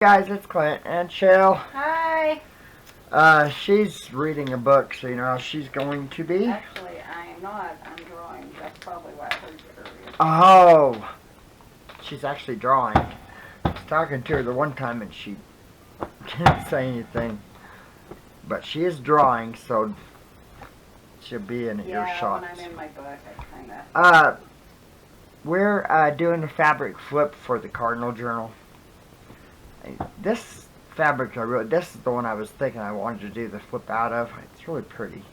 Guys, it's Clint and Chelle. Hi. She's reading a book, so you know how she's going to be. Actually, I am not. I'm drawing. That's probably why I heard you earlier. Oh, she's actually drawing. I was talking to her the one time and she didn't say anything. But she is drawing, so she'll be in earshot. Yeah, when I'm in my book, I kind of... We're doing a fabric flip for the Cardinal Journal. This fabric this is the one I was thinking I wanted to do the flip out of. It's really pretty.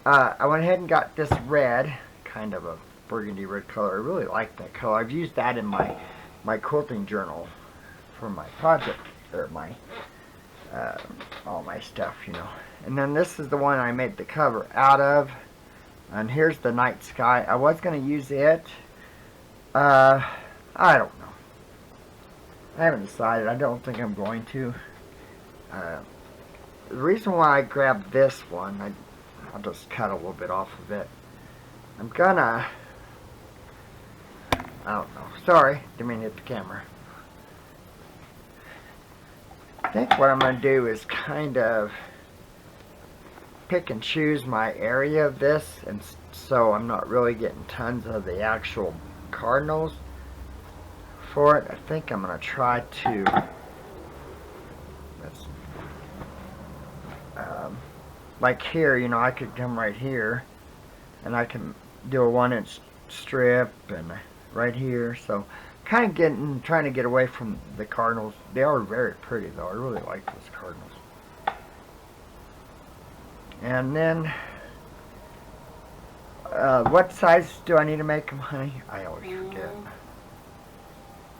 I went ahead and got this red, kind of a burgundy red color. I really like that color. I've used that in my quilting journal for my project, or my all my stuff, you know. And then this is the one I made the cover out of. And here's the night sky. I was going to use it. I don't know. I haven't decided. I don't think I'm going to. The reason why I grabbed this one, I'll just cut a little bit off of it. I'm gonna... I don't know. Sorry, didn't mean to hit the camera. I think what I'm going to do is kind of pick and choose my area of this, and so I'm not really getting tons of the actual cardinals for it. I think I'm going to try to like here, you know, I could come right here and I can do a 1-inch strip and right here. So kind of trying to get away from the cardinals. They are very pretty though. I really like those cardinals. And then what size do I need to make them, honey? I always forget.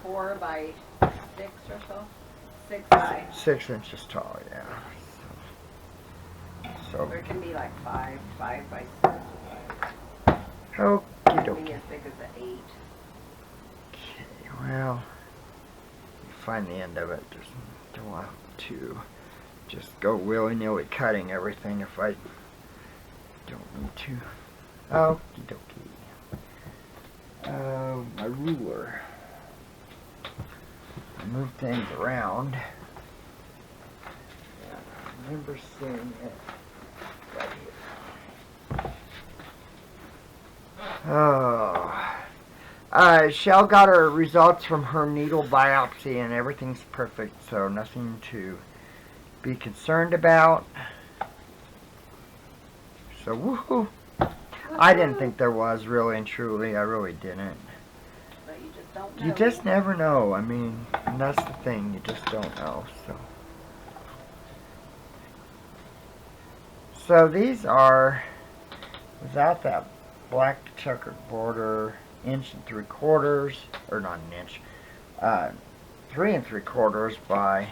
4 by 6 or so. 6 by. 6 inches tall, yeah. So there can be like 5 by 6. Okie It can be dokie. as big as an 8. Okay, well, you find the end of it. Just don't want to just go willy-nilly cutting everything if I don't need to. Okie dokie. My ruler. I move things around. Yeah, I remember seeing it right here. Oh. Chelle got her results from her needle biopsy and everything's perfect, so nothing to be concerned about. So, woohoo! I didn't think there was, really and truly. I really didn't. But you just don't know. You just never know. I mean, and that's the thing. You just don't know. So these are without that black checkered border, 1 3/4, or not an inch, 3 3/4 by.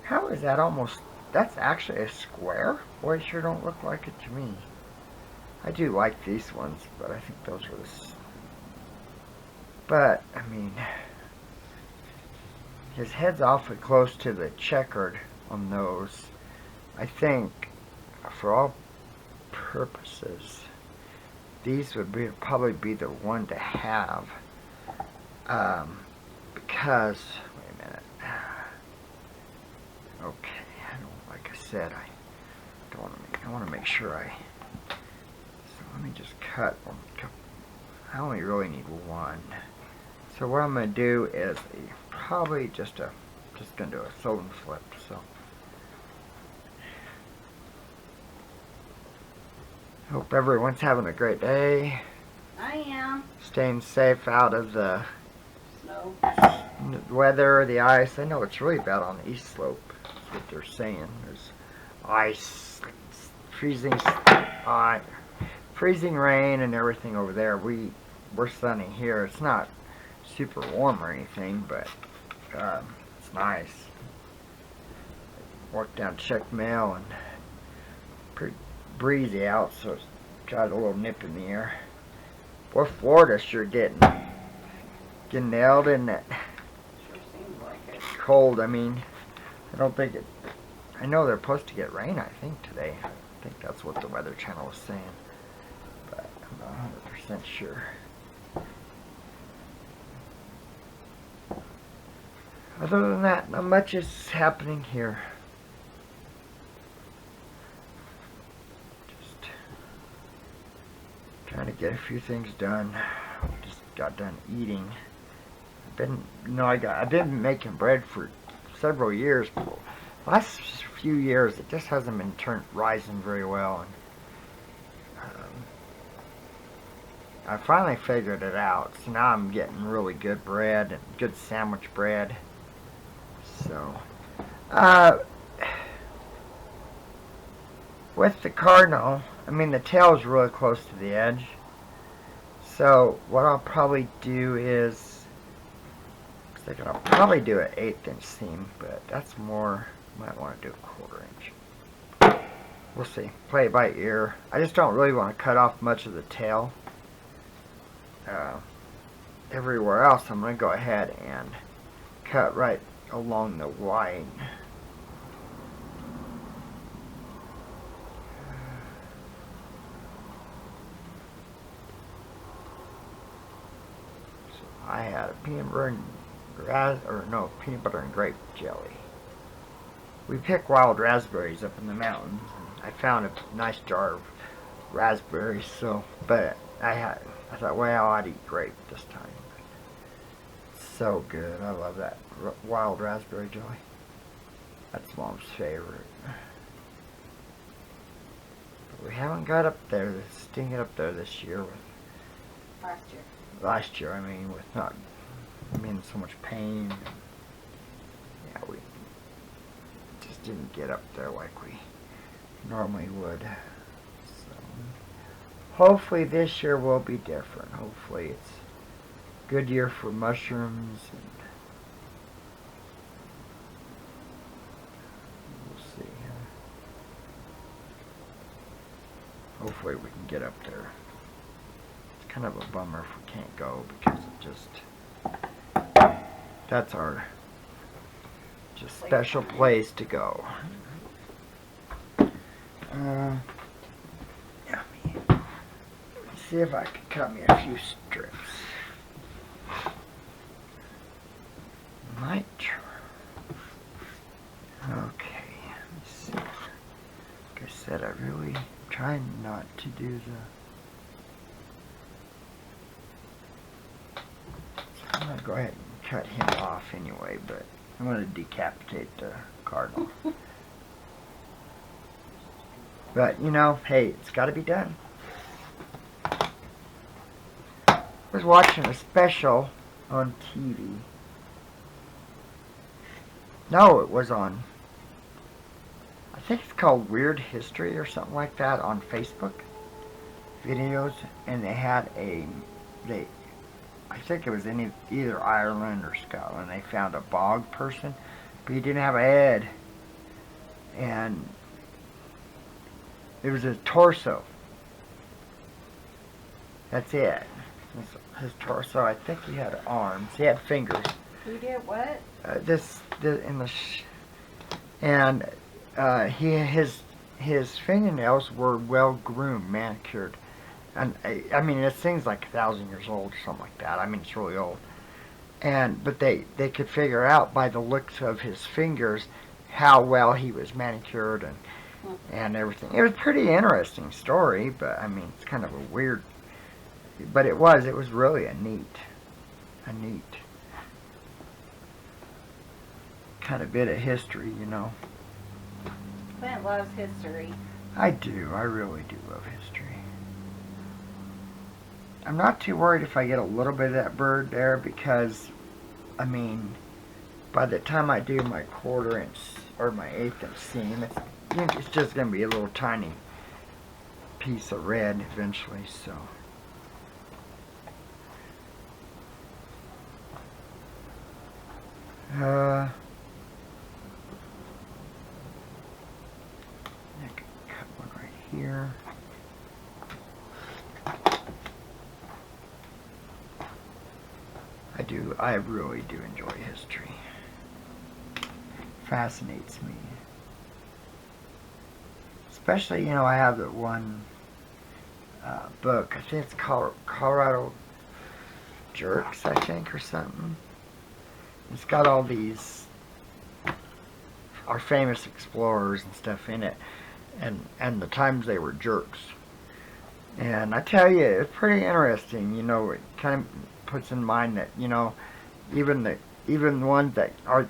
How is that almost? That's actually a square. Boy, it sure don't look like it to me. I do like these ones, but I think those are the. But I mean, his head's awfully close to the checkered on those. I think, for all purposes, these would probably be the one to have. Because, wait a minute. Okay, like I said, I want to make sure so let me just cut. I only really need one. So what I'm going to do is probably just going to do a fold and flip. So hope everyone's having a great day. I am. Staying safe out of the Snow. weather, the ice. I know it's really bad on the east slope. That's what they're saying. There's ice, freezing rain and everything over there. We're sunny here. It's not super warm or anything, but it's nice. Walked down to check mail and pretty breezy out, so it's got a little nip in the air. Boy, Florida's sure getting nailed, isn't it? Sure seems like it. Cold. I mean, I don't think it. I know they're supposed to get rain, I think, today. I think that's what the Weather Channel was saying, but I'm not 100% sure. Other than that, not much is happening here. Just trying to get a few things done. Just got done eating. I've been making bread for several years, but the last few years it just hasn't been rising very well. And I finally figured it out. So now I'm getting really good bread and good sandwich bread. So, with the Cardinal, I mean the tail is really close to the edge. So what I'll probably do is, I'll probably do an 1/8 inch seam, but that's more, might want to do a 1/4 inch. We'll see, play it by ear. I just don't really want to cut off much of the tail. Everywhere else I'm going to go ahead and cut right along the line. So I had a peanut butter and grape jelly. We pick wild raspberries up in the mountains. And I found a nice jar of raspberries, but I thought, well, I'd eat grape this time. So good. I love that wild raspberry jelly. That's Mom's favorite. But we haven't got up there, stinging up there this year with last year, I mean, with not being so much pain. Yeah, we just didn't get up there like we normally would. So hopefully this year will be different. Hopefully it's a good year for mushrooms, and we'll see. Hopefully we can get up there. It's kind of a bummer if we can't go, because it just, that's our just special place to go. Yeah, let me see if I can cut me a few strips. Might try. Okay, let's see. Like I said, I really try not to do I'm going to go ahead and cut him off anyway, but I'm going to decapitate the Cardinal. But, you know, hey, it's got to be done. I was watching a special on TV. No, it was on, I think it's called Weird History or something like that on Facebook videos, and they had I think it was in either Ireland or Scotland. They found a bog person, but he didn't have a head, and it was his torso. That's it. His torso. I think he had arms. He had fingers. Who did what? His fingernails were well groomed, manicured, and I mean it seems like 1,000 years old or something like that. I mean it's really old, but they could figure out by the looks of his fingers how well he was manicured and everything. It was a pretty interesting story, but I mean it's kind of a weird, but it was really a neat kind of bit of history, you know. Clint loves history. I do. I really do love history. I'm not too worried if I get a little bit of that bird there, because, I mean, by the time I do my 1/4 inch or my 1/8 inch seam, it's just going to be a little tiny piece of red eventually, so. Here. I really do enjoy history. Fascinates me. Especially, you know, I have that one book, I think it's called Colorado Jerks, I think, or something. It's got all these our famous explorers and stuff in it, and the times they were jerks. And I tell you, it's pretty interesting. You know, it kind of puts in mind that even the ones that are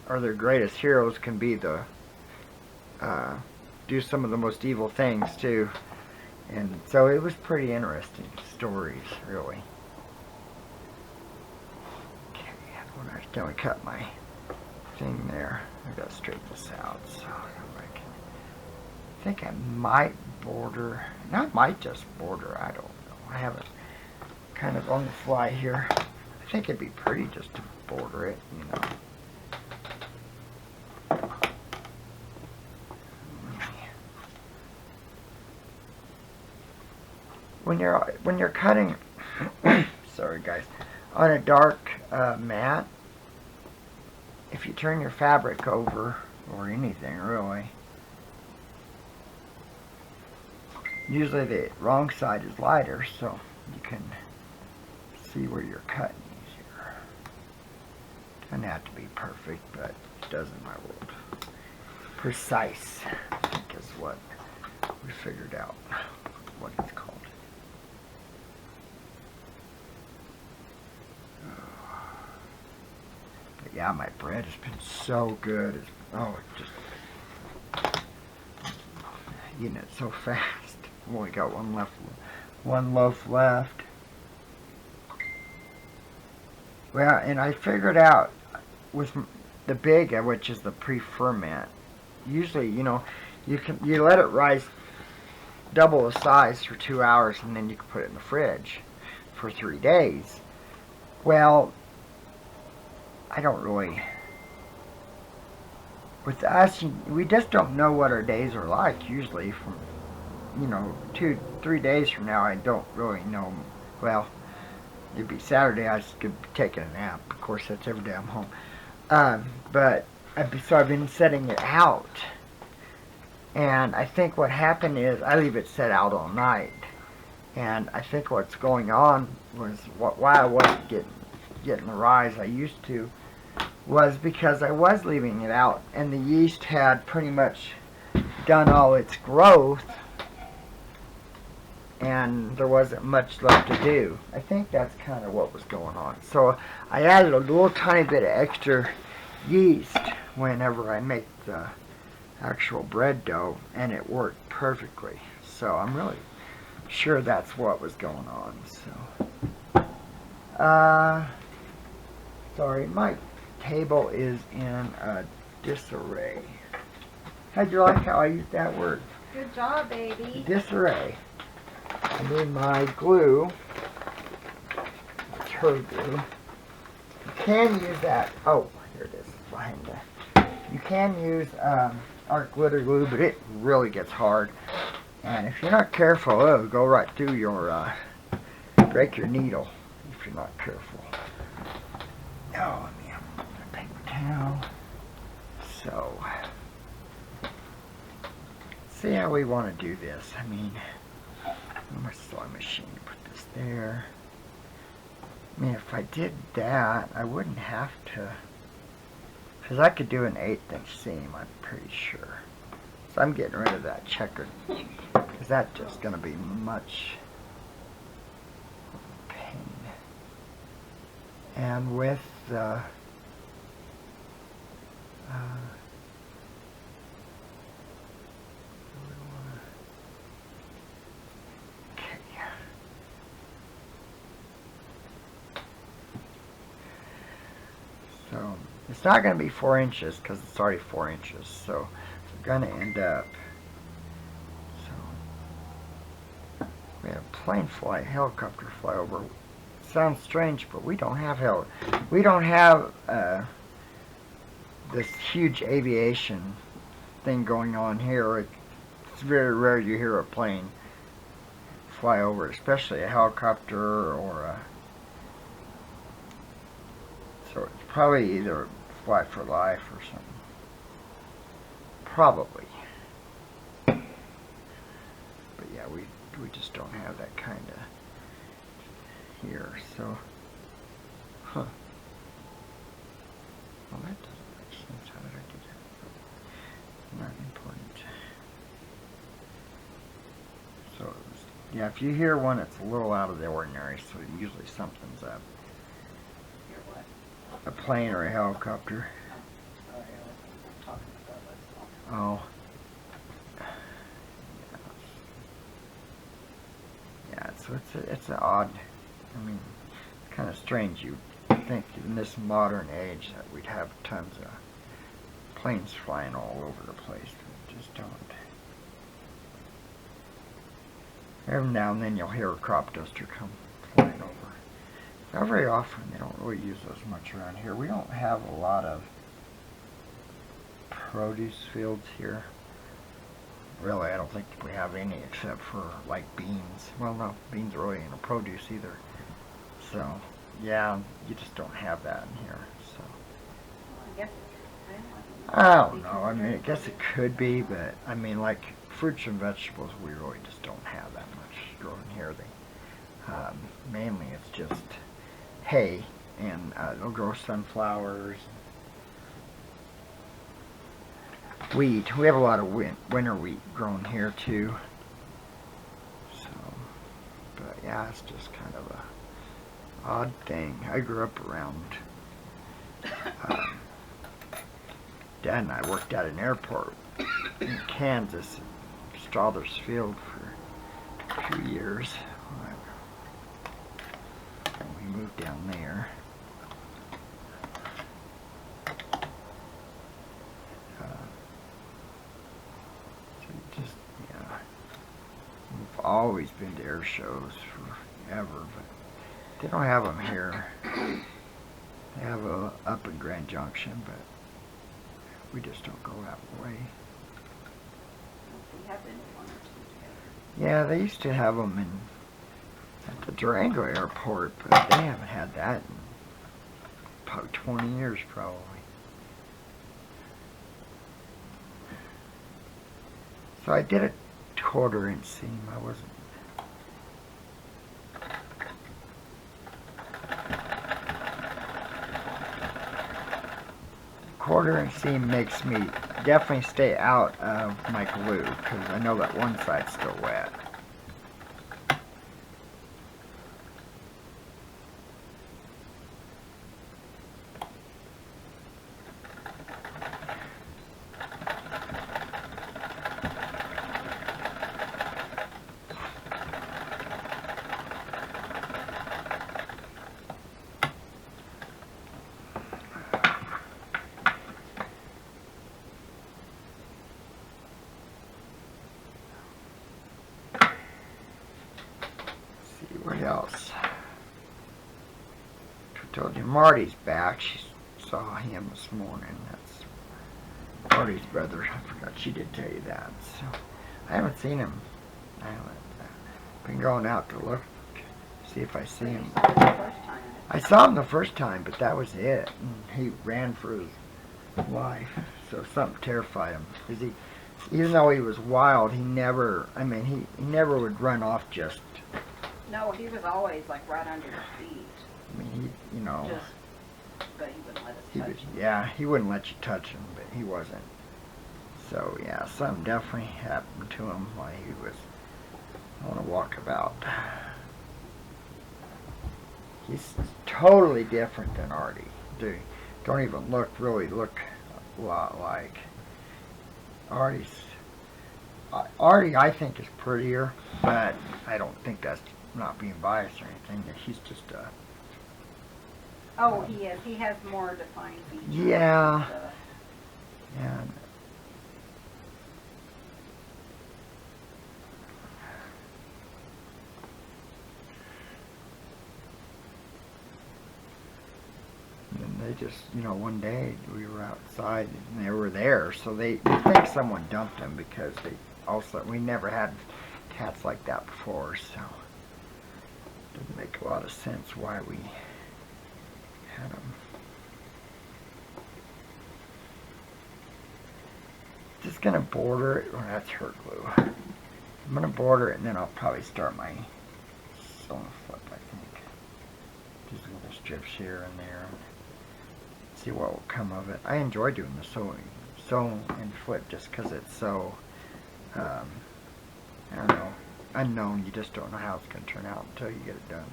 their greatest heroes can be the do some of the most evil things too. And so it was pretty interesting stories, really. Okay, when I accidentally cut my thing there, I gotta straighten this out. So I think I might border. No, I might just border. I don't know. I haven't kind of on the fly here. I think it'd be pretty just to border it, When you're cutting, sorry guys, on a dark mat, if you turn your fabric over, or anything really, usually the wrong side is lighter, so you can see where you're cutting easier. Doesn't have to be perfect, but it does in my world. Precise, I think, is what we figured out what it's called. But yeah, my bread has been so good. It's just eating it so fast. I've only got one loaf left. Well, and I figured out with the big, which is the pre-ferment, usually, you let it rise double the size for 2 hours, and then you can put it in the fridge for 3 days. Well, I don't really. With us, we just don't know what our days are like. Usually, from 2-3 days from now, I don't really know. Well, it'd be Saturday. I could be taking a nap. Of course, that's every day I'm home. So I've been setting it out, and I think what happened is I leave it set out all night, and I think what's going on was why I wasn't getting the rise I used to was because I was leaving it out, and the yeast had pretty much done all its growth, and there wasn't much left to do. I think that's kind of what was going on. So I added a little tiny bit of extra yeast whenever I make the actual bread dough, and it worked perfectly. So I'm really sure that's what was going on. So, sorry, my table is in a disarray. How'd you like how I used that word? Good job, baby. Disarray. I need my glue. It's her glue. You can use that. Oh, here it is behind that. You can use our glitter glue, but it really gets hard. And if you're not careful, it'll go right through your, break your needle if you're not careful. Oh, let me have a paper towel. So, see how we want to do this. I mean, my sewing machine, put this there. I mean, if I did that, I wouldn't have to, because I could do an 1/8" seam, I'm pretty sure. So I'm getting rid of that checkered, because that's just going to be much pain. And with the so it's not going to be 4 inches because it's already 4 inches. So we're going to end up. So we have plane flight, helicopter flyover. Sounds strange, but we don't have this huge aviation thing going on here. It's very rare you hear a plane fly over, especially a helicopter or a. So it's probably either Fly for Life or something. Probably. But yeah, we just don't have that kind of here. So, Well, that doesn't make sense. How did I do that? Not important. So, yeah, if you hear one, it's a little out of the ordinary, so usually something's up. Hear what? A plane or a helicopter. Sorry, I'm talking about this. Oh. Yeah, so it's an odd, I mean, it's kind of strange. You'd think in this modern age that we'd have tons of planes flying all over the place. We just don't. Every now and then you'll hear a crop duster come flying over. Not very often. They don't really use those much around here. We don't have a lot of produce fields here. Really, I don't think we have any except for like beans. Well, no, beans are really in a produce either. So, yeah, you just don't have that in here. So, I guess I don't know. I mean, I guess it could be, but I mean, like fruits and vegetables, we really just don't have that much grown here. Mainly it's just hay, and they'll grow sunflowers. Wheat. We have a lot of winter wheat grown here too. So, but yeah, it's just kind of a odd thing. I grew up around. Dad and I worked at an airport in Kansas, Strother's Field, for 2 years. And we moved down there. We've always been to air shows forever, but they don't have them here. They have a up in Grand Junction, but we just don't go that way. we have been one or two together. Yeah, they used to have them at the Durango airport, but they haven't had that in about 20 years probably. So I did a 1/4-inch seam. I wasn't. Quarter-inch seam makes me definitely stay out of my glue because I know that one side's still wet. What else? I told you Marty's back. She saw him this morning. That's Marty's brother. I forgot she did tell you that. So I haven't seen him. I haven't been going out to look, see if I see him. I saw him the first time, but that was it. And he ran for his life. So something terrified him. Because even though he was wild, he never never would run off just. No, he was always like right under your feet. I mean, he, But he wouldn't let us touch him. Yeah, he wouldn't let you touch him, but he wasn't. So, yeah, something definitely happened to him while he was on a walkabout. He's totally different than Artie. Dude, don't even really look a lot like Artie's. Artie, I think, is prettier, but I don't think that's not being biased or anything. He's just Oh, he is. He has more defined features. Yeah. Yeah. And they just, one day we were outside and they were there, so they think someone dumped them because we never had cats like that before, so it didn't make a lot of sense why we had them. Just gonna border it. Oh, that's her glue. I'm gonna border it and then I'll probably start my sewing flip, I think. Just little strips here and there. see what will come of it. I enjoy doing the sewing, sew and flip, just because it's so, I don't know, unknown. You just don't know how it's going to turn out until you get it done.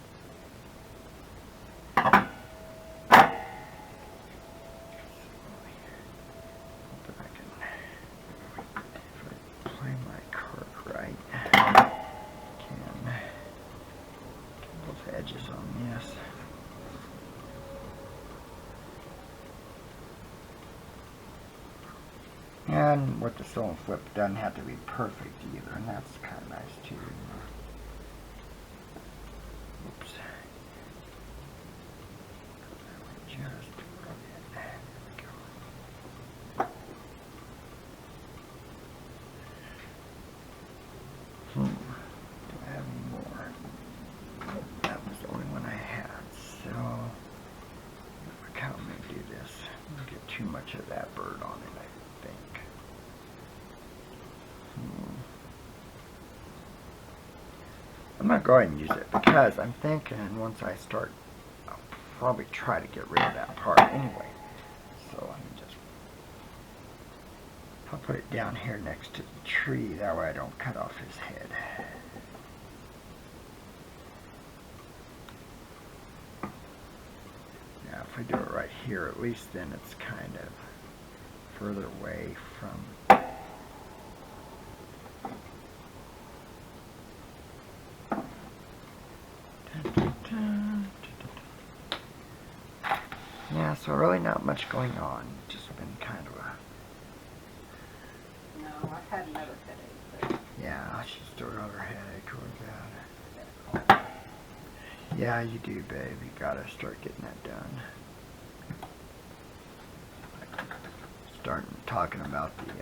And with the sew and flip, it doesn't have to be perfect either, and that's kind of nice too. Oops. Just rub it. There we go. Do I have any more? Nope, that was the only one I had. So, look how I'm going to do this. I'm going to get too much of that bird on it, I think. I'm going to go ahead and use it because I'm thinking once I start, I'll probably try to get rid of that part anyway. So let me just, I'll put it down here next to the tree. That way I don't cut off his head. Now if I do it right here, at least then it's kind of further away from yeah, so really not much going on. Just been kind of a... No, I've had another headache. But yeah, she's still got her headache with that. Yeah, you do, babe. You gotta start getting that done. Starting talking about the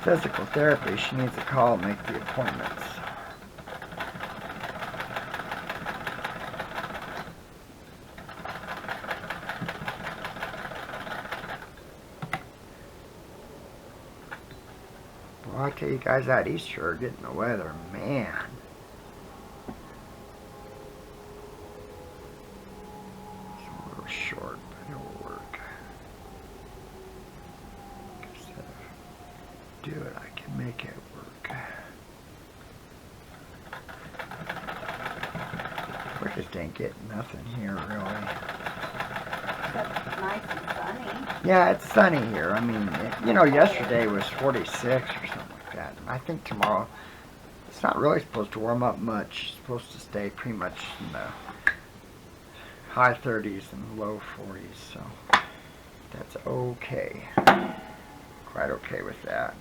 physical therapy. She needs to call and make the appointments. Well, I'll tell you guys that Easter, getting the weather, man. It's a little short, but it will work. Instead of do it, I can make it work. We just ain't getting nothing here, really. it's nice and sunny. Yeah, it's sunny here. I mean, you know, yesterday was 46 or something like that. And I think tomorrow, it's not really supposed to warm up much. It's supposed to stay pretty much in the high 30s and low 40s. So that's okay. Quite okay with that.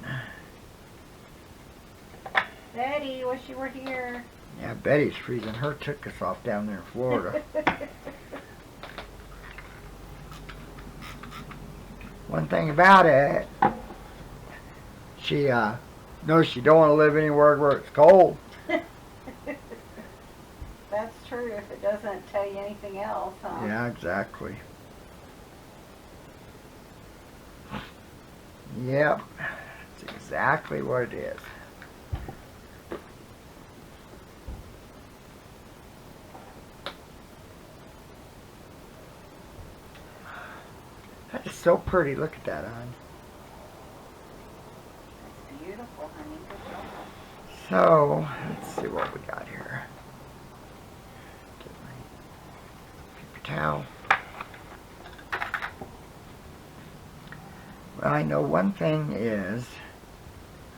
Betty, wish you were here. Yeah, Betty's freezing her tuchus off down there in Florida. One thing about it, she knows she don't want to live anywhere where it's cold. That's true if it doesn't tell you anything else, huh? Yeah, exactly. Yep, that's exactly what it is. That is so pretty. Look at that, hon. It's beautiful, honey. Good job. So, let's see what we got here. Get my paper towel. Well, I know one thing is,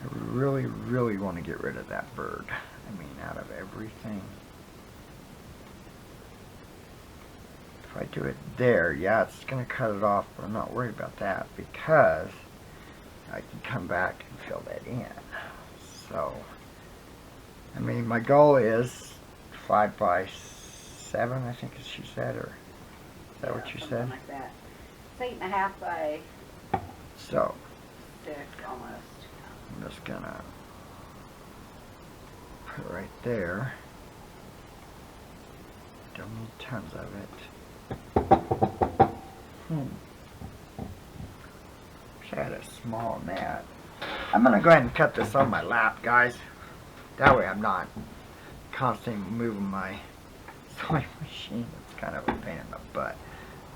I really, really want to get rid of that bird. I mean, out of everything. If I do it there, yeah, it's going to cut it off, but I'm not worried about that because I can come back and fill that in. So, I mean, my goal is 5 by 7, I think she said, or is that what you said? Something like that. It's 8.5 by So, 6 almost. I'm just going to put it right there. Don't need tons of it. Wish I had a small mat. I'm going to go ahead and cut this on my lap, guys. That way I'm not constantly moving my sewing machine. It's kind of a pain in the butt.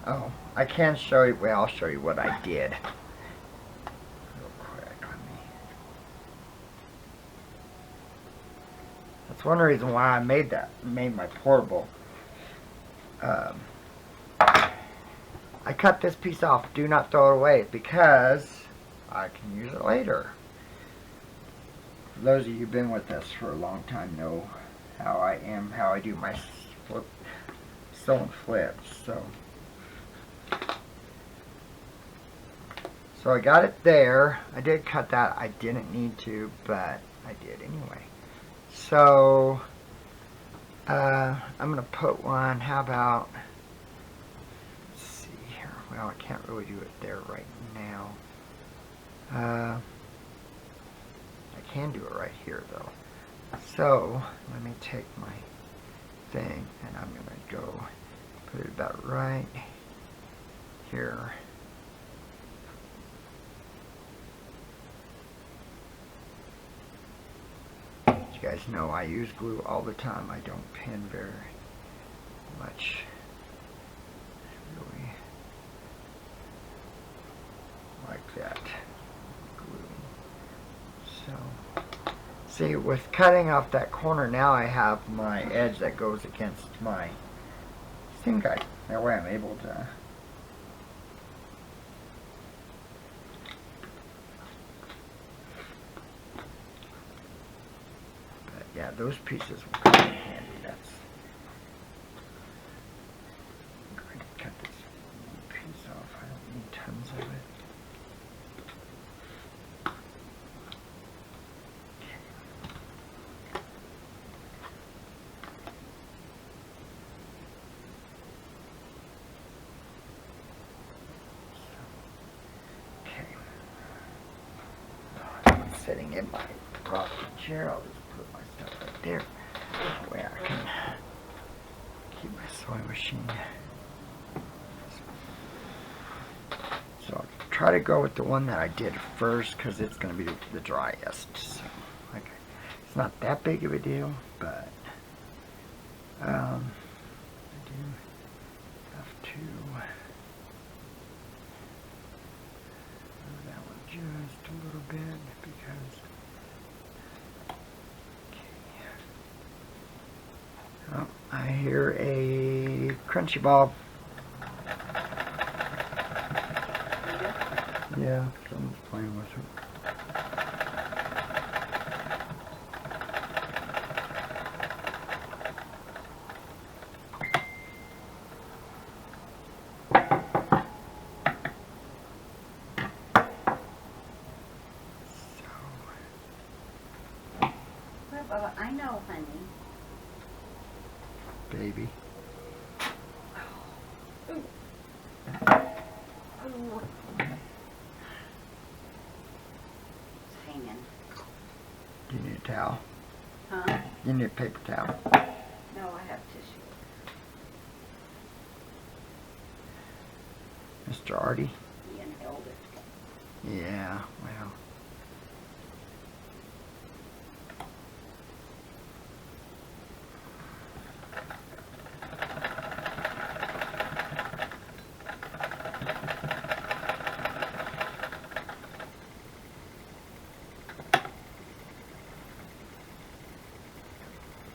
Oh, I can show you. Well, I'll show you what I did. Real quick. That's one reason why I made my portable. I cut this piece off. Do not throw it away because I can use it later. For those of you who've been with us for a long time know how I am, how I do my sew and flips. So I got it there. I did cut that. I didn't need to, but I did anyway. So I'm gonna put one. How about? Let's see here. Well, I can't really do it there right now. I can do it right here though. So let me take my thing and I'm gonna go put it about right here. You guys know I use glue all the time. I don't pin very much. Really like that glue. So, see, with cutting off that corner, now I have my edge that goes against my seam guide. That way I'm able to yeah, those pieces will come in handy. I'm going to cut this piece off. I don't need tons of it. Okay. I'm sitting in my rocking chair. I'll just put my stuff right there. That way I can keep my sewing machine. So I'll try to go with the one that I did first because it's going to be the driest. So, okay. It's not that big of a deal, but I do have to move that one just a little bit because oh, I hear a crunchy ball. Yeah, someone's playing with it. Well, Bubba, I know, honey. Baby. Ooh. Ooh. It's hanging. Do you need a towel? Huh? You need a paper towel. No, I have tissue. Mr. Artie? Ian held it. Yeah, well.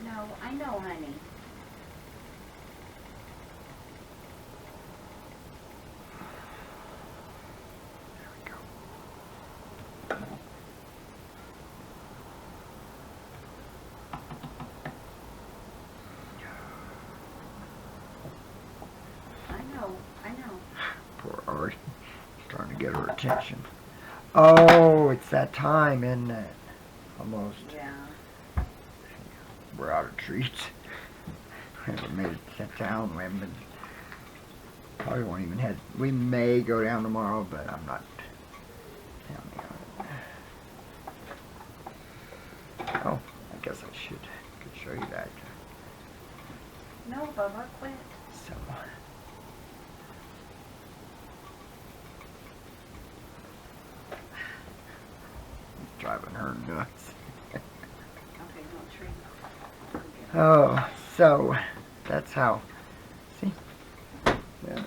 No, I know, honey. There we go. I know. Poor Artie. Starting to get her attention. Oh, it's that time, isn't it? Almost. Yeah. We're out of treats. We haven't made it to town. We haven't been. Probably won't even head. We may go down tomorrow, but I'm not down there. Oh, I guess I could show you that. No, Bubba, quit. So. It's driving her nuts. Okay, don't treat. Oh, so that's how. See? Yeah.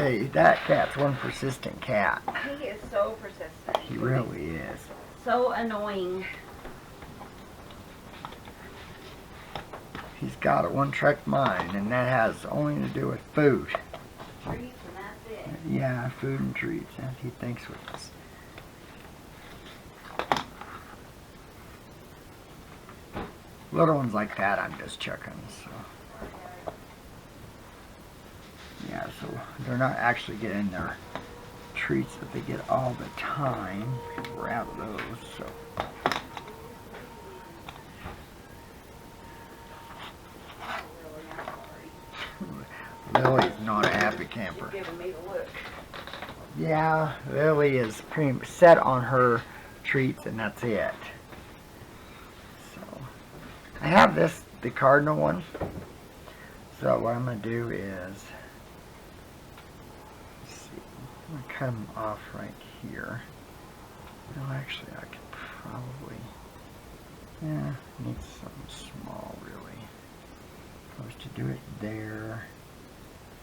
Hey, that cat's one persistent cat. He is so persistent. He really is. So annoying. He's got a one-track mind, and that has only to do with food. Treats and that's it. Yeah, food and treats, and he thinks with us. Little ones like that, I'm just chucking, so. Yeah, so they're not actually getting their treats that they get all the time. We're out of those, so. Lily's not a happy camper. She's giving me the look. Yeah, Lily is pretty set on her treats, and that's it. So, I have the Cardinal one. So what I'm going to do is, let's see, I'm going to cut them off right here. Well, actually, I could probably, need something small, really. If I was to do it there,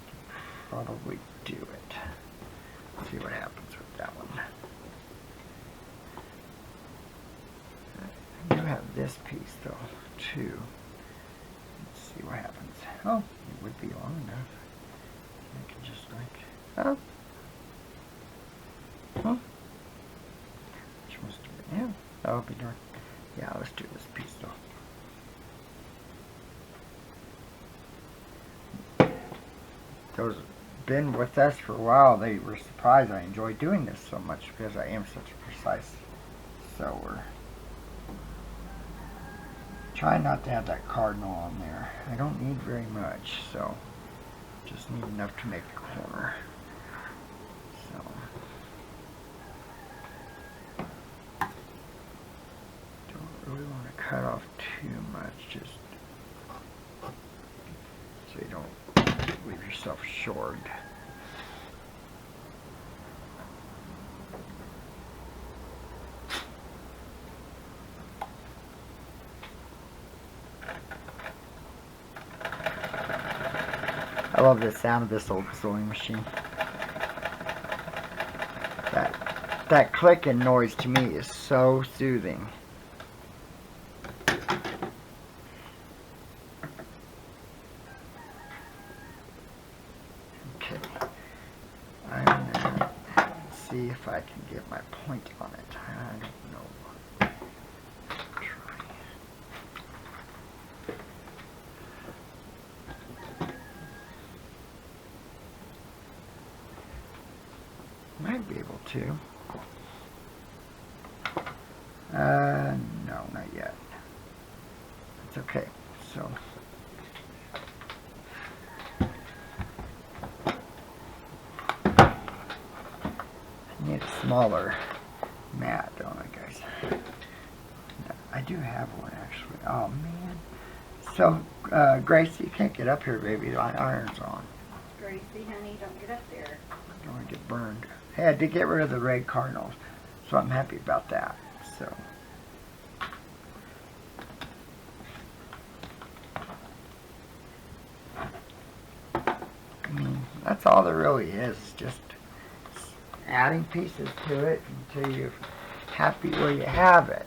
I could probably do it. Let's see what happens with that one. I do have this piece, though, too. Let's see what happens. Oh, it would be long enough. I can just like, which must have been, yeah, that'll be dark. Yeah, let's do this piece though. Those been with us for a while, they were surprised I enjoy doing this so much because I am such a precise sewer. Try not to have that cardinal on there. I don't need very much, so just need enough to make the corner. So don't really want to cut off too much, just so you don't leave yourself short. I love the sound of this old sewing machine. That clicking noise to me is so soothing. Okay. I'm gonna see if I can get my point on it. I don't know. Try. Might be able to. No, not yet. It's okay. So, I need a smaller mat, don't I, guys? I do have one, actually. Oh, man. So, Grace, you can't get up here, baby. The iron's on. Gracie, honey, don't get up there. I don't want to get burned. Hey, I did get rid of the red cardinals, so I'm happy about that. So, I mean, that's all there really is. Just adding pieces to it until you're happy where you have it.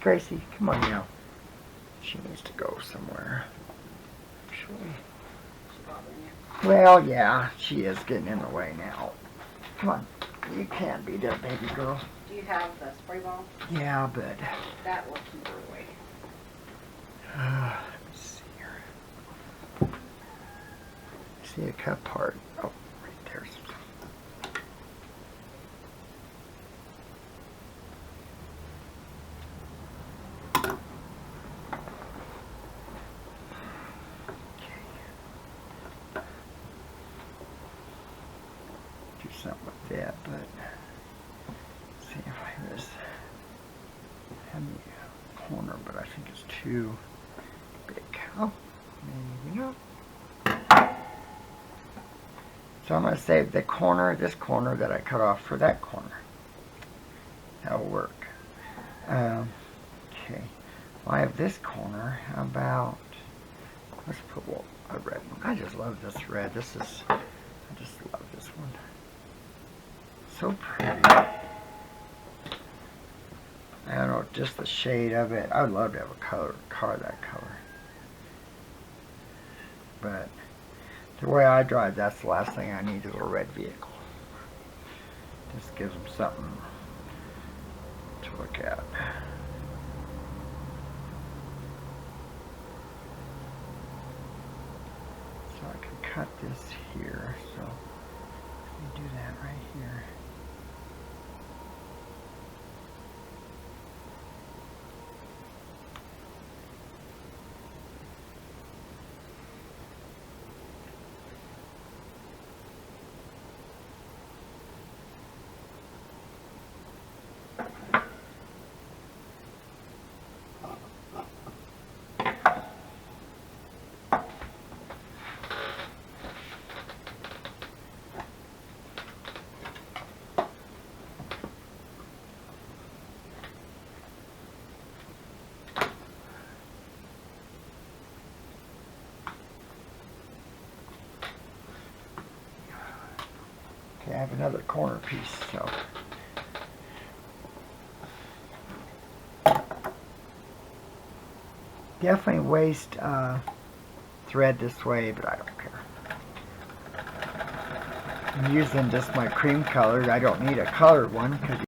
Gracie, come on now. She needs to go somewhere. Actually. Well, yeah, she is getting in the way now. Come on. You can be there, baby girl. Do you have the spray ball? Yeah, but... That will keep her away. let me see here. See a cut part. Oh, right there. Something like that, but see if I just have the corner, but I think it's too big. Oh, maybe not. So I'm going to save the corner, this corner that I cut off for that corner. That'll work. Okay. Well, I have this corner. How about Let's put a red one. I just love this red. I just love this one. So pretty. I don't know, just the shade of it. I would love to have a car that color. But the way I drive, that's the last thing I need is a red vehicle. Just gives them something to look at. So I can cut this here. So let me do that right here. Okay, I have another corner piece, so definitely waste thread this way, but I don't care. I'm using just my cream colored. I don't need a colored one because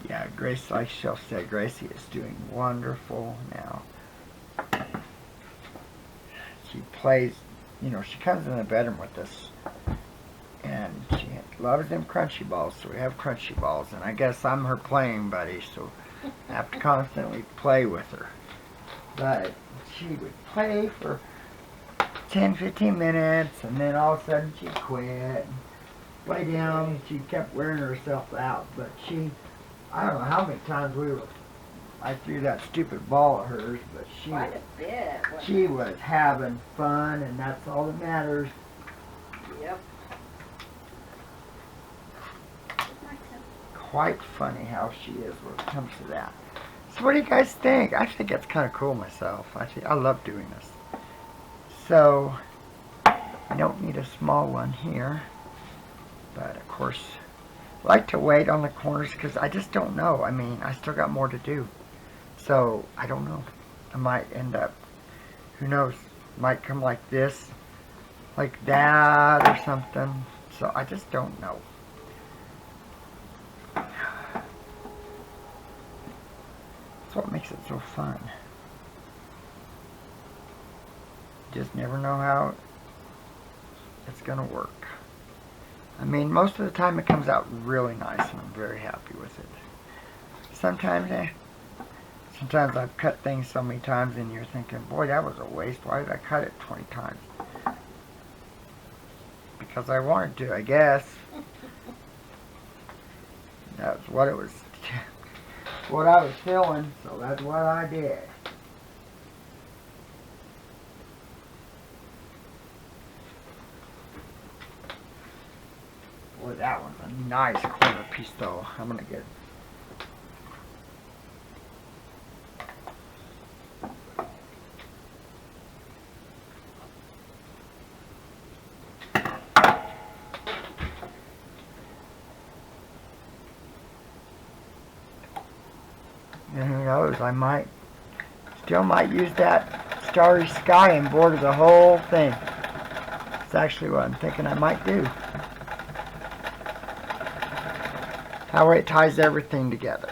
yeah, Grace, like Chelle said, Gracie is doing wonderful now. She plays, you know, she comes in the bedroom with us, and she loves them crunchy balls, so we have crunchy balls, and I guess I'm her playing buddy, so I have to constantly play with her. But she would play for 10-15 minutes, and then all of a sudden she'd quit, lay down, she kept wearing herself out, but I don't know how many times I threw that stupid ball at hers, but Quite a bit. she was having fun, and that's all that matters. Yep. Quite funny how she is when it comes to that. So what do you guys think? I think it's kind of cool myself. I love doing this. So I don't need a small one here, but of course I like to wait on the corners because I just don't know. I mean, I still got more to do. So I don't know. I might end up, who knows, might come like this, like that or something. So I just don't know. That's what makes it so fun. You just never know how it's gonna work. I mean, most of the time it comes out really nice, and I'm very happy with it. Sometimes I've cut things so many times, and you're thinking, boy, that was a waste. Why did I cut it 20 times? Because I wanted to, I guess. That's what it was. What I was feeling, so that's what I did. Boy, that one's a nice corner piece, though. I'm gonna get. And who knows, I still might use that starry sky and border the whole thing. That's actually what I'm thinking I might do. That way it ties everything together.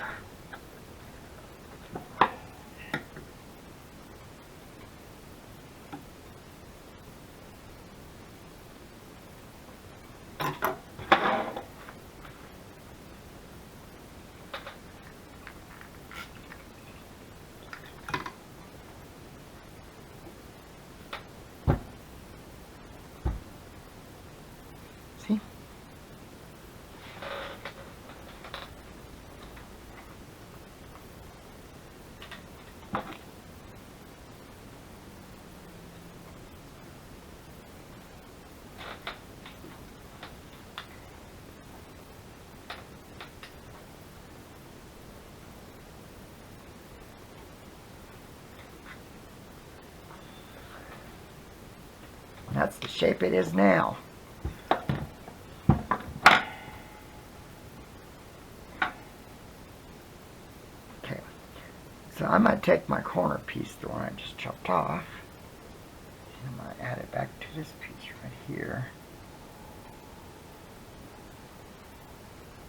that's the shape it is now. Okay, so I might take my corner piece, the one I just chopped off, and I'm going to add it back to this piece right here.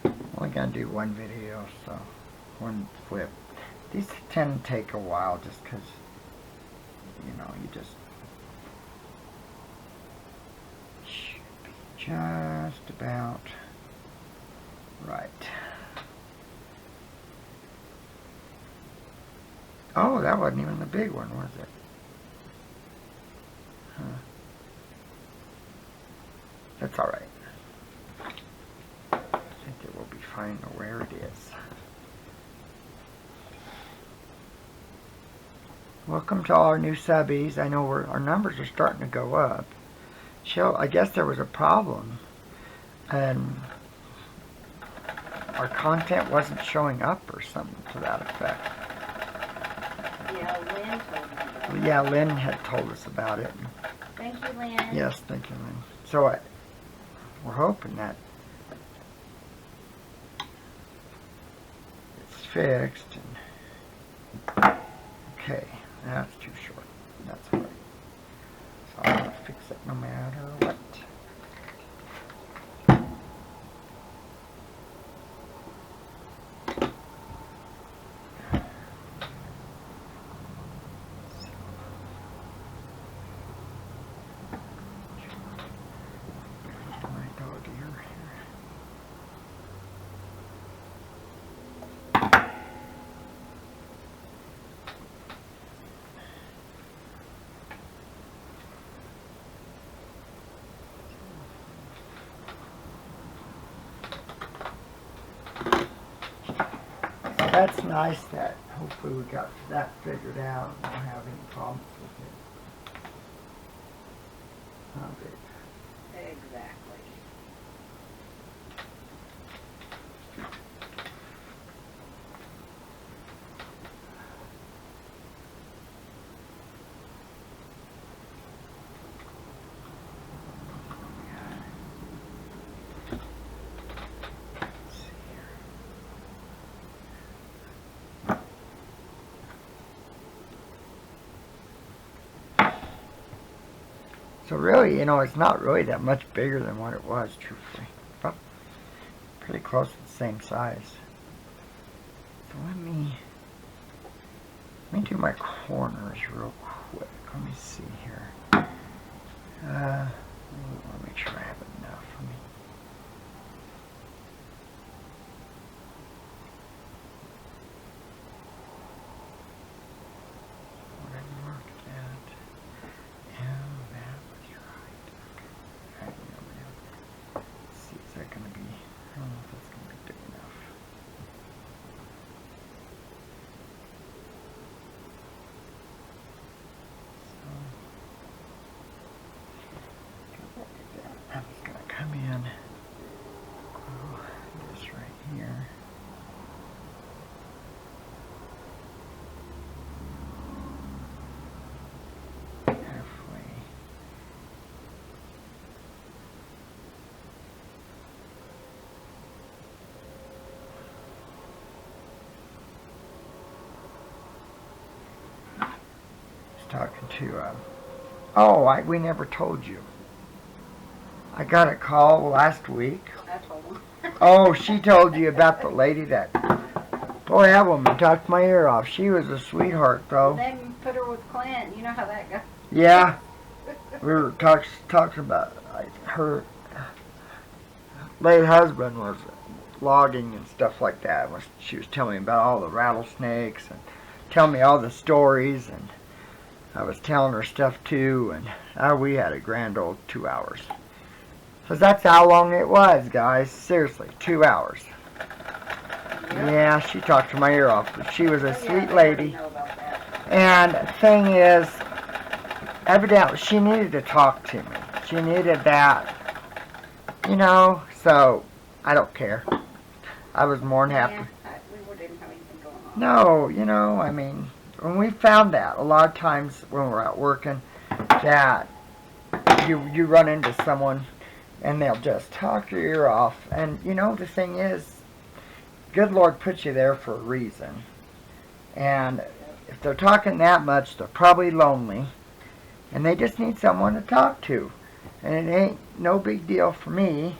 I'm only going to do one video, so one flip. These tend to take a while just because, you know, you just should be just about right. Oh, that wasn't even the big one, was it? Huh. That's all right. I think it will be fine where it is. Welcome to all our new subbies. I know our numbers are starting to go up. Chelle, I guess there was a problem, and our content wasn't showing up or something to that effect. Yeah, Lynn told me about it. Yeah, Lynn had told us about it. Thank you, Lynn. Yes, thank you, Lynn. So we're hoping that it's fixed. And, okay, that's too short. That's all right. So I'm going to fix it no matter what. That's nice that hopefully we got that figured out and don't have any problems with it. Okay. Exactly. So really, you know, it's not really that much bigger than what it was, truthfully. But pretty close to the same size. So let me do my corners real quick. Let me see here. I want to make sure I have enough. Let me. What I marked that. Yeah, that was right. Okay. Let's see, is that going to be, I don't know if that's going to be big enough. So, I'm just going to come in, glue this right here. Halfway. Talking to, we never told you. I got a call last week. I told him. Oh, she told you about the lady that, boy, that woman talked my ear off. She was a sweetheart, though. Then put her with Clint. You know how that goes. Yeah, we were talking about her late husband was logging and stuff like that. She was telling me about all the rattlesnakes and telling me all the stories, and I was telling her stuff too, and we had a grand old 2 hours. So that's how long it was, guys. Seriously, 2 hours. Yep. Yeah, she talked to my ear off, but she was a Oh, yeah, sweet I already lady. know about that. And the thing is, evidently, she needed to talk to me. She needed that, you know, so I don't care. I was more than happy. Yeah, we didn't have anything going on. No, you know, I mean, when we found that, a lot of times when we're out working, that you run into someone and they'll just talk your ear off. And you know, the thing is, good Lord put you there for a reason. And if they're talking that much, they're probably lonely. And they just need someone to talk to. And it ain't no big deal for me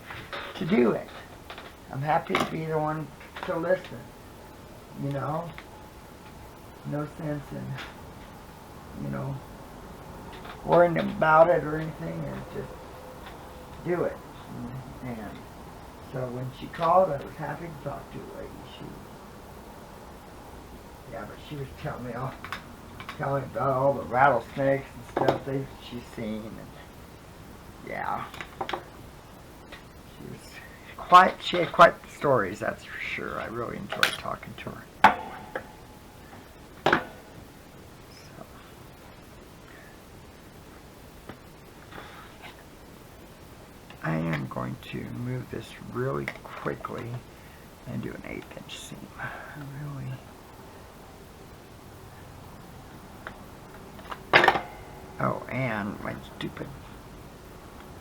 to do it. I'm happy to be the one to listen. You know? No sense in, you know, worrying about it or anything, and just do it. And so when she called, I was happy to talk to the lady. But she was telling me about all the rattlesnakes and stuff she's seen, and yeah, she had quite the stories, that's for sure. I really enjoyed talking to her. I am going to move this really quickly and do an 1/8" seam. Oh, and my stupid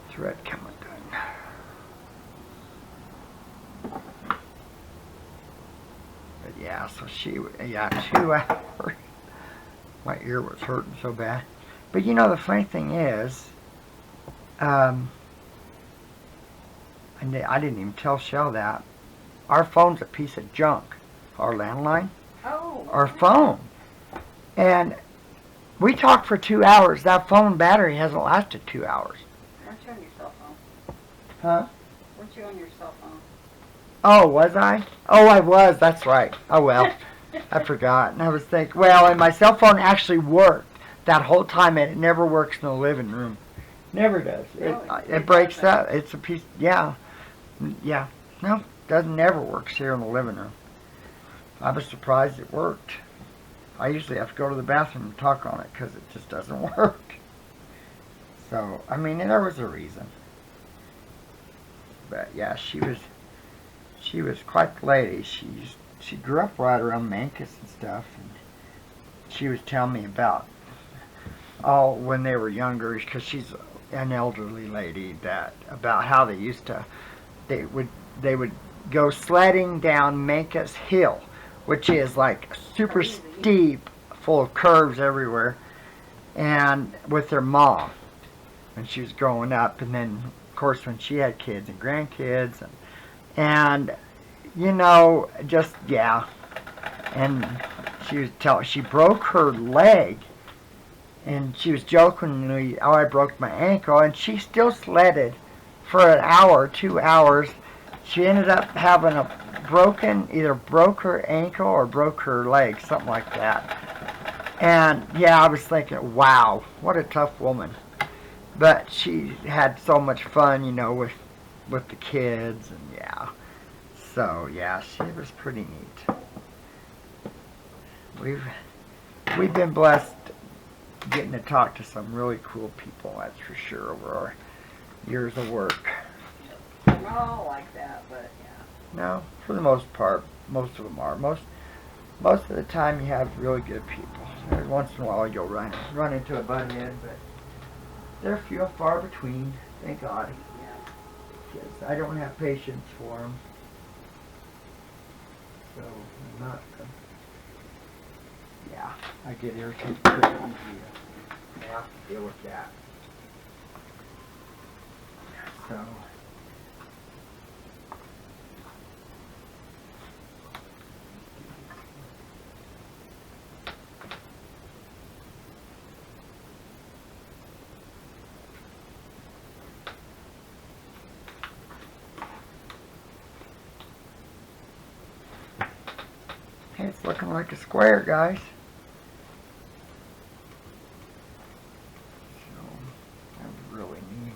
thread come undone. But yeah, so 2 hours. My ear was hurting so bad. But you know, the funny thing is, and I didn't even tell Chelle that. Our phone's a piece of junk. Our landline. Oh. Our phone. And we talked for 2 hours. That phone battery hasn't lasted 2 hours. Weren't you on your cell phone? Huh? Weren't you on your cell phone? Oh, was I? Oh, I was. That's right. Oh, well. I forgot. And I was thinking, well, and my cell phone actually worked that whole time, and it never works in the living room. Never does. It breaks up. It's a piece. Yeah. Yeah. No, never works here in the living room. I was surprised it worked. I usually have to go to the bathroom and talk on it because it just doesn't work. So, I mean, there was a reason. But yeah, she was quite the lady. She grew up right around Memphis and stuff, and she was telling me about all when they were younger, because she's an elderly lady, about how they would go sledding down Memphis Hill, which is like super steep, full of curves everywhere, and with their mom when she was growing up, and then of course when she had kids and grandkids, and you know, just yeah, and she broke her leg, and she was jokingly, oh, I broke my ankle, and she still sledded for an hour, 2 hours. She ended up having either broke her ankle or broke her leg, something like that. And yeah, I was thinking, wow, what a tough woman. But she had so much fun, you know, with the kids, and yeah. So yeah, she was pretty neat. We've been blessed getting to talk to some really cool people, that's for sure, over our years of work. Not all like that, but yeah. No, for the most part, most of them are. Most of the time, you have really good people. Every once in a while, you'll run into a butthead, but they're few and far between. Thank God. Yeah. Because I don't have patience for them, so I'm not. Yeah, I get irritated pretty easy. I have to deal with that. So. It's looking like a square, guys. So, I really need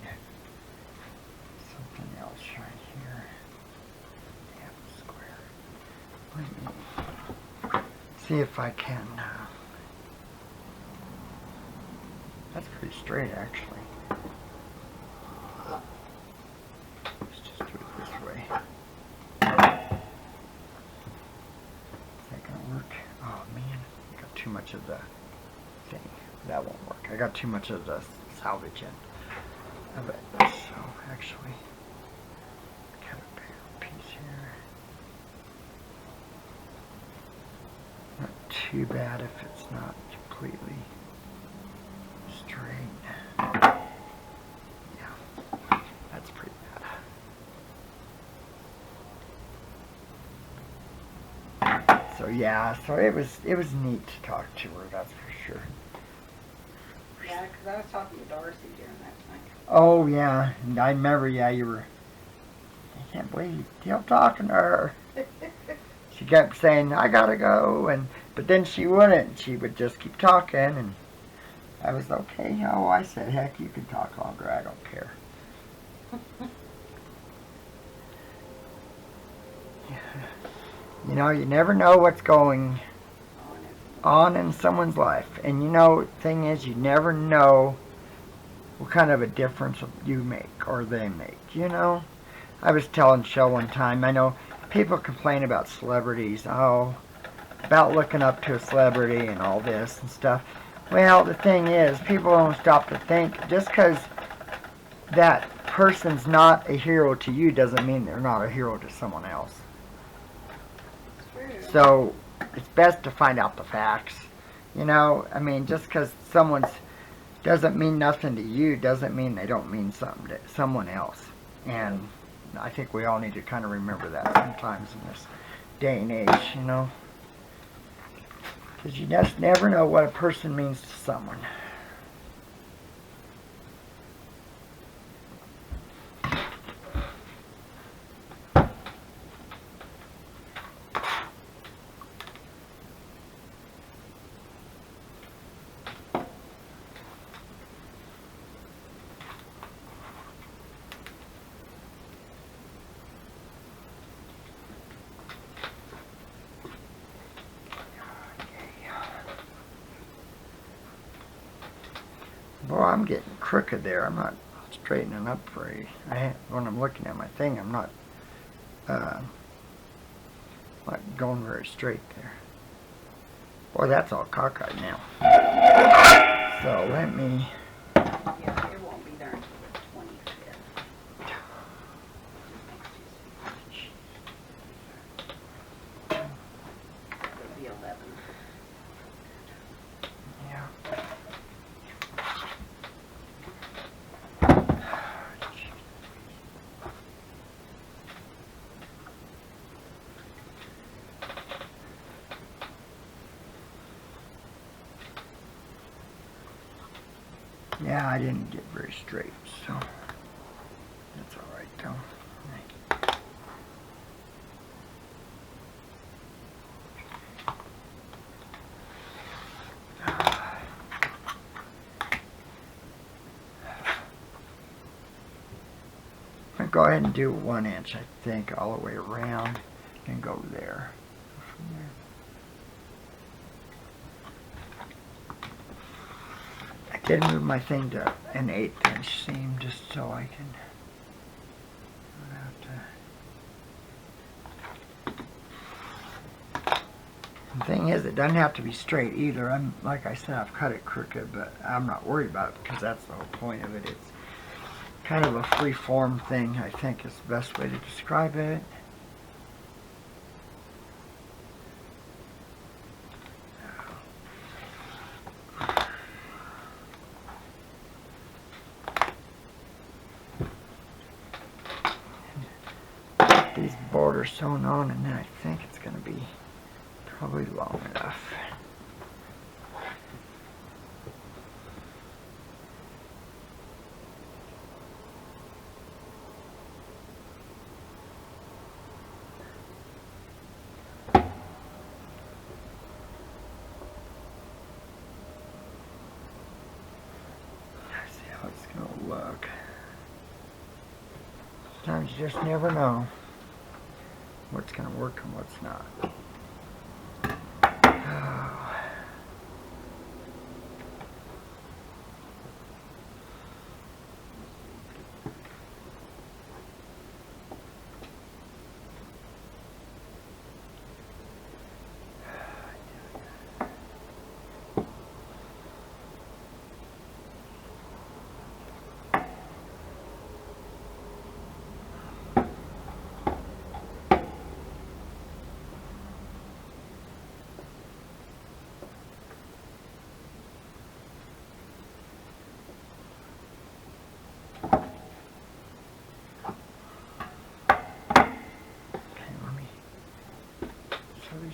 something else right here. Yeah, square. Let me see if I can. That's pretty straight, actually. Let's just do it this way. Oh man, I got too much of the thing. That won't work. I got too much of the salvage in. of it. So actually, cut a bigger piece here. Not too bad if it's not completely straight. Yeah, that's pretty bad. So yeah, so it was neat to talk to her, that's for sure. Yeah, because I was talking to Darcy during that time. Oh yeah, and I remember, yeah, you were, I can't believe you're still talking to her. She kept saying, I gotta go, but then she wouldn't. She would just keep talking, and I was okay. Oh, I said, heck, you can talk longer. I don't care. You know, you never know what's going on in someone's life. And you know, the thing is, you never know what kind of a difference you make or they make, you know? I was telling Chelle one time, I know people complain about celebrities, about looking up to a celebrity and all this and stuff. Well, the thing is, people don't stop to think, just because that person's not a hero to you doesn't mean they're not a hero to someone else. It's true. So, it's best to find out the facts. You know, I mean, just because someone's doesn't mean nothing to you doesn't mean they don't mean something to someone else. And I think we all need to kind of remember that sometimes in this day and age, you know. Because you just never know what a person means to someone. Boy, I'm getting crooked there. I'm not straightening up very. When I'm looking at my thing, I'm not going very straight there. Boy, that's all cockeyed now. So let me. Yeah, it won't be there until the 25th. It'll be 11. Yeah. Yeah, I didn't get very straight, so that's all right though. I'm gonna go ahead and do 1 inch, I think, all the way around and go there. From there. I did move my thing to an 1/8 inch seam just so I can The thing is, it doesn't have to be straight either. Like I said, I've cut it crooked, but I'm not worried about it because that's the whole point of it. It's kind of a free form thing, I think is the best way to describe it. These borders sewn on, and then I think it's going to be probably long enough. Let's see how it's going to look. Sometimes you just never know what's going to work and what's not.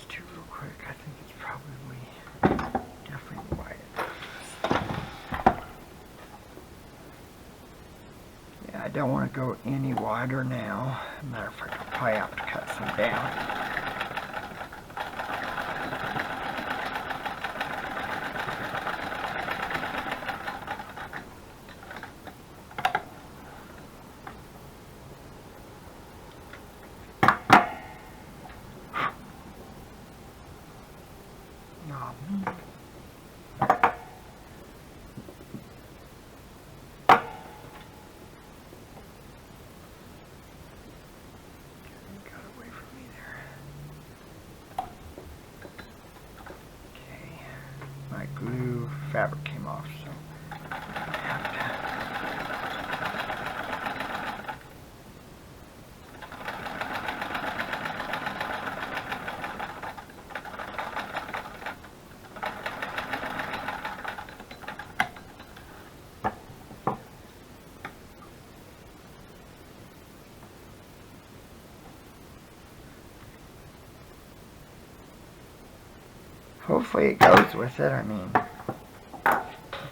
these two real quick. I think it's probably definitely wide. Yeah, I don't want to go any wider now. Matter of fact, I'll probably have to cut some down. Glue fabric came off, so I have hopefully it goes with it. I mean, it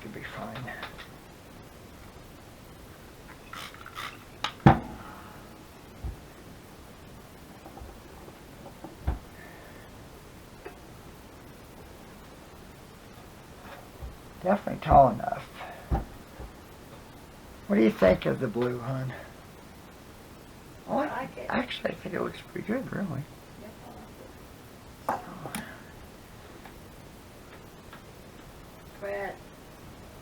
could be fine. Definitely tall enough. What do you think of the blue, hon? I like it. Actually, I think it looks pretty good, really. Yep, I like it. But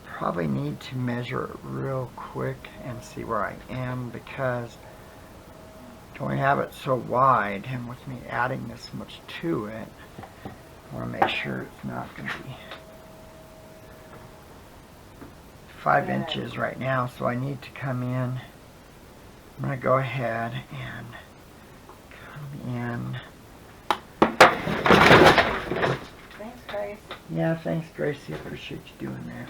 Probably need to measure it real quick and see where I am, because don't we have it so wide, and with me adding this much to it, I want to make sure it's not going to be 5 inches right now, so I need to come in. I'm going to go ahead and come in. thanks, Grace. Yeah, thanks, Gracie. I appreciate you doing that.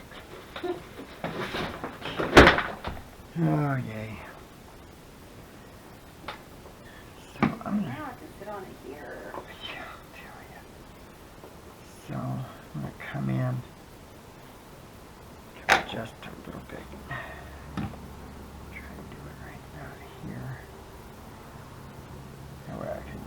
Oh, yay. So I'm going to... Now I can sit on it here. Yeah, I'll tell you. So I'm going to come in just a little bit. Try to do it right about here. That way I can...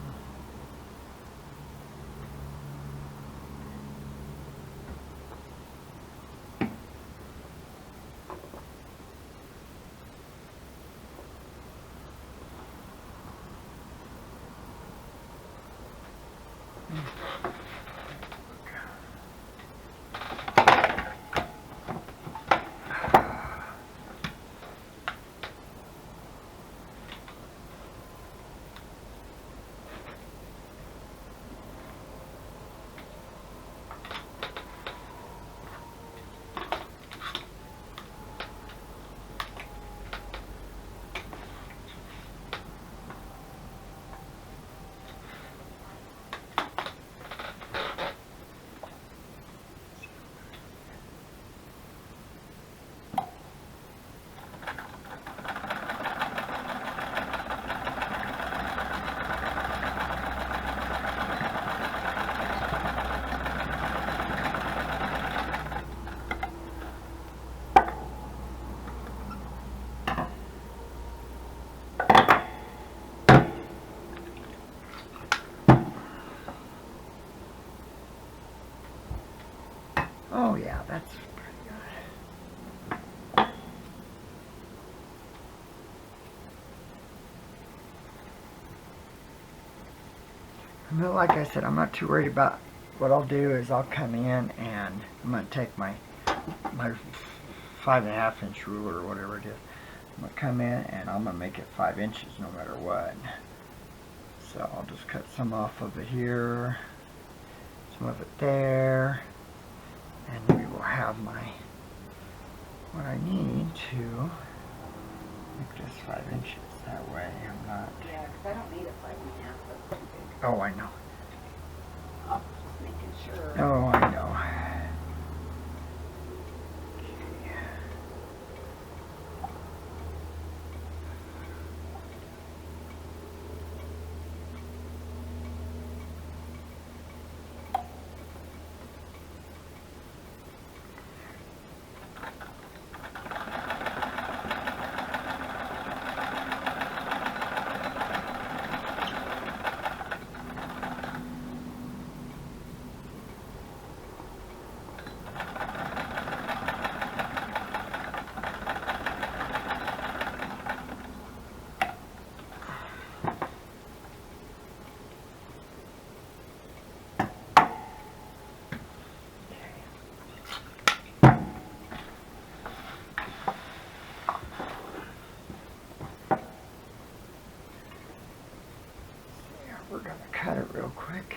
Oh yeah, that's pretty good. I mean, like I said, I'm not too worried about. What I'll do is I'll come in and I'm going to take my 5.5 inch ruler or whatever it is. I'm going to come in and I'm going to make it 5 inches no matter what. So I'll just cut some off of it here, some of it there, and we will have my, what I need to make this 5 inches. That way I'm not... Yeah, because I don't need a 5.5. That's too big. Oh, I know. Just making sure. Oh, I know. we're going to cut it real quick.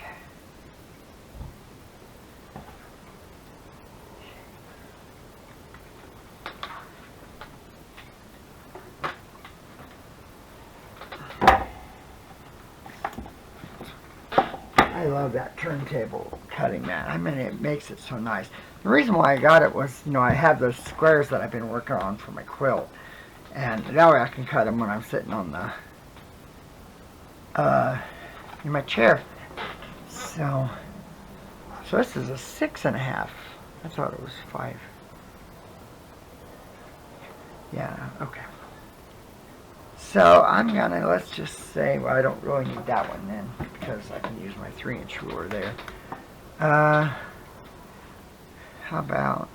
I love that turntable cutting mat. I mean, it makes it so nice. The reason why I got it was, you know, I have those squares that I've been working on for my quilt. And that way I can cut them when I'm sitting on the, in my chair. So this is a 6.5. I thought it was 5. Yeah, okay. So I'm gonna, let's just say, well, I don't really need that one then, because I can use my 3-inch ruler there. How about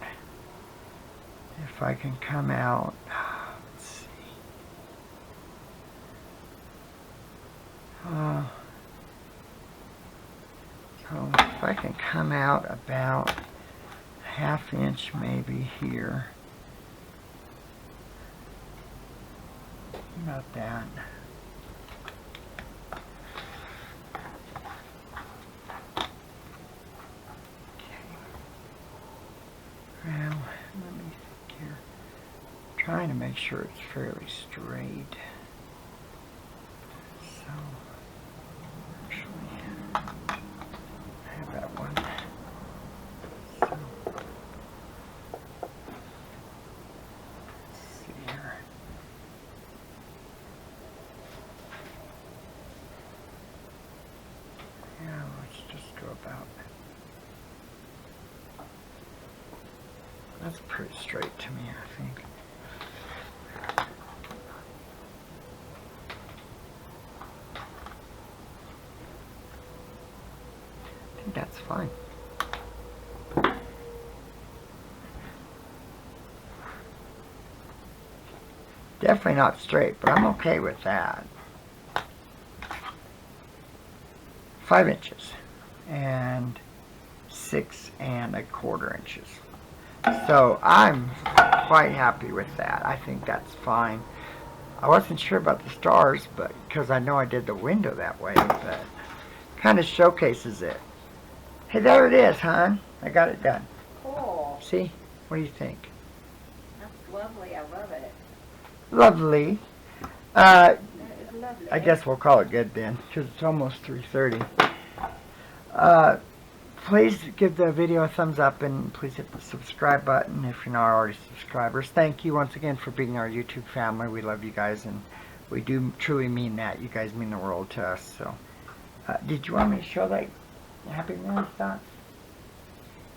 if I can come out, let's see. So if I can come out about 1/2 inch maybe here. About that. Okay. Well, let me think here. Trying to make sure it's fairly straight. So, actually, I have that one. So, let's see here. Yeah, let's just go about. That's pretty straight to me, I think. I think that's fine. Definitely not straight, but I'm okay with that. 5 inches and 6¼ inches. So I'm quite happy with that. I think that's fine. I wasn't sure about the stars, but because I know I did the window that way, but kind of showcases it. Hey, there it is, hon. I got it done. Cool. See? What do you think? That's lovely. I love it. Lovely. That is lovely. I guess we'll call it good then, because it's almost 3:30. Please give the video a thumbs up and please hit the subscribe button if you're not already subscribers. Thank you once again for being our YouTube family. We love you guys and we do truly mean that. You guys mean the world to us. So, did you want me to show that Happy Meal stuff?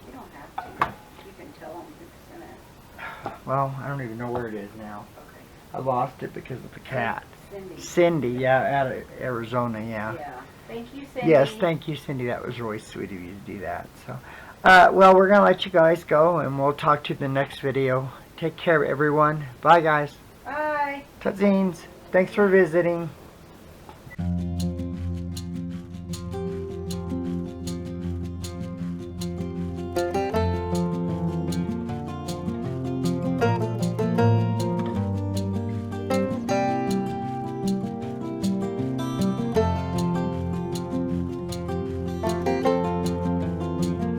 You don't have to. You can tell them who sent it. Well, I don't even know where it is now. Okay. I lost it because of the cat. Cindy. Cindy, yeah, out of Arizona, yeah. Yeah. Thank you, Cindy. Yes, thank you, Cindy. That was really sweet of you to do that. So, well, we're going to let you guys go, and we'll talk to you in the next video. Take care, everyone. Bye, guys. Bye. Tutzines. Thanks for visiting.